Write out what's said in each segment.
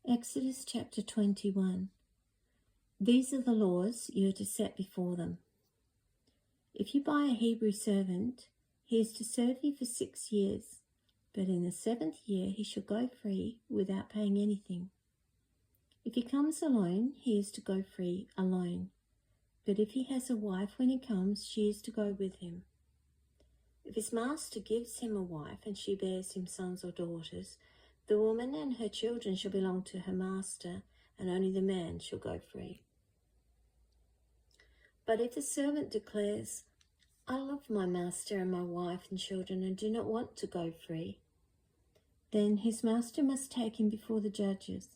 Exodus chapter 21. These are the laws you are to set before them. If you buy a Hebrew servant, he is to serve you for 6 years, but in the 7th year he shall go free without paying anything. If he comes alone, he is to go free alone. But if he has a wife when he comes, she is to go with him. If his master gives him a wife and she bears him sons or daughters, the woman and her children shall belong to her master, and only the man shall go free. But if the servant declares, I love my master and my wife and children and do not want to go free, then his master must take him before the judges.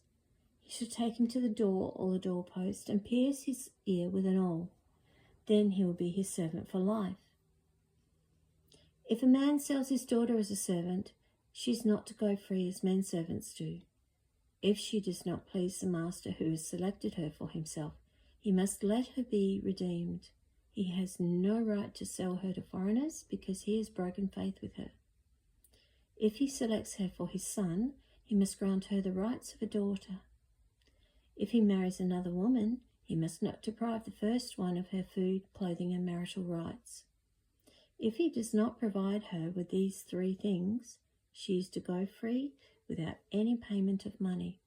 He shall take him to the door or the doorpost and pierce his ear with an awl. Then he will be his servant for life. If a man sells his daughter as a servant, she is not to go free as men servants do. If she does not please the master who has selected her for himself, he must let her be redeemed. He has no right to sell her to foreigners because he has broken faith with her. If he selects her for his son, he must grant her the rights of a daughter. If he marries another woman, he must not deprive the first one of her food, clothing, and marital rights. If he does not provide her with these 3 things, she is to go free without any payment of money.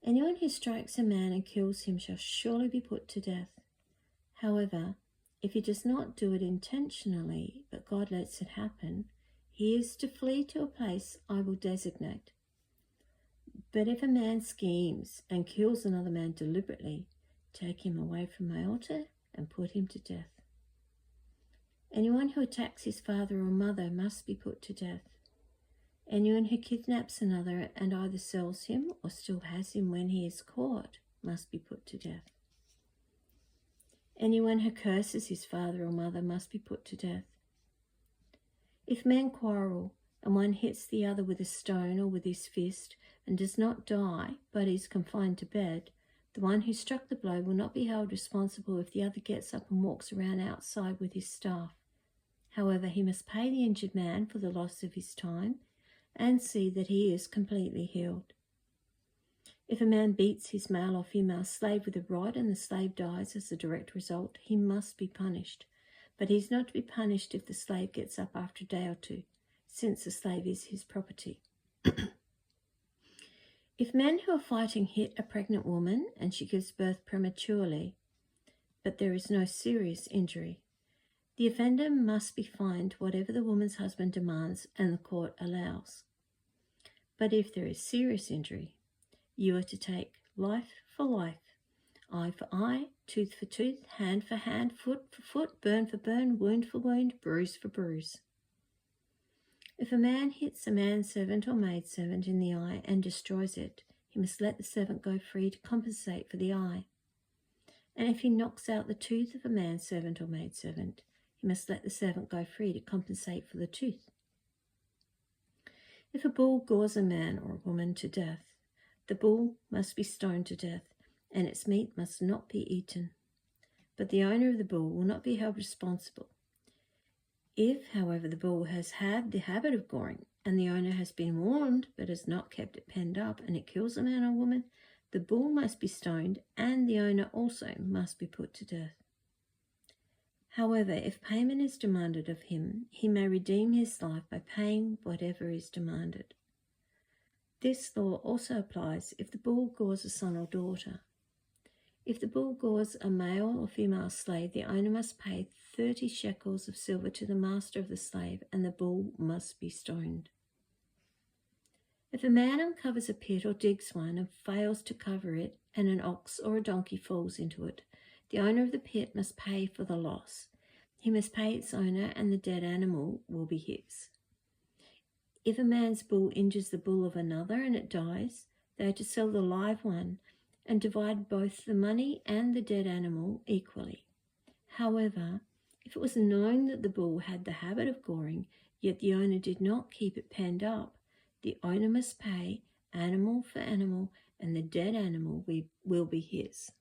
Anyone who strikes a man and kills him shall surely be put to death. However, if he does not do it intentionally, but God lets it happen, he is to flee to a place I will designate. But if a man schemes and kills another man deliberately, take him away from my altar and put him to death. Anyone who attacks his father or mother must be put to death. Anyone who kidnaps another and either sells him or still has him when he is caught must be put to death. Anyone who curses his father or mother must be put to death. If men quarrel and one hits the other with a stone or with his fist and does not die but is confined to bed, the one who struck the blow will not be held responsible if the other gets up and walks around outside with his staff. However, he must pay the injured man for the loss of his time and see that he is completely healed. If a man beats his male or female slave with a rod and the slave dies as a direct result, he must be punished. But he is not to be punished if the slave gets up after a day or 2, since the slave is his property. If men who are fighting hit a pregnant woman and she gives birth prematurely, but there is no serious injury, the offender must be fined whatever the woman's husband demands and the court allows. But if there is serious injury, you are to take life for life, eye for eye, tooth for tooth, hand for hand, foot for foot, burn for burn, wound for wound, bruise for bruise. If a man hits a manservant or maidservant in the eye and destroys it, he must let the servant go free to compensate for the eye. And if he knocks out the tooth of a manservant or maidservant, he must let the servant go free to compensate for the tooth. If a bull gores a man or a woman to death, the bull must be stoned to death, and its meat must not be eaten. But the owner of the bull will not be held responsible. If, however, the bull has had the habit of goring, and the owner has been warned but has not kept it penned up, and it kills a man or woman, the bull must be stoned, and the owner also must be put to death. However, if payment is demanded of him, he may redeem his life by paying whatever is demanded. This law also applies if the bull gores a son or daughter. If the bull gores a male or female slave, the owner must pay 30 shekels of silver to the master of the slave, and the bull must be stoned. If a man uncovers a pit or digs one and fails to cover it, and an ox or a donkey falls into it, the owner of the pit must pay for the loss. He must pay its owner, and the dead animal will be his. If a man's bull injures the bull of another and it dies, they are to sell the live one and divide both the money and the dead animal equally. However, if it was known that the bull had the habit of goring, yet the owner did not keep it penned up, the owner must pay animal for animal, and the dead animal will be his.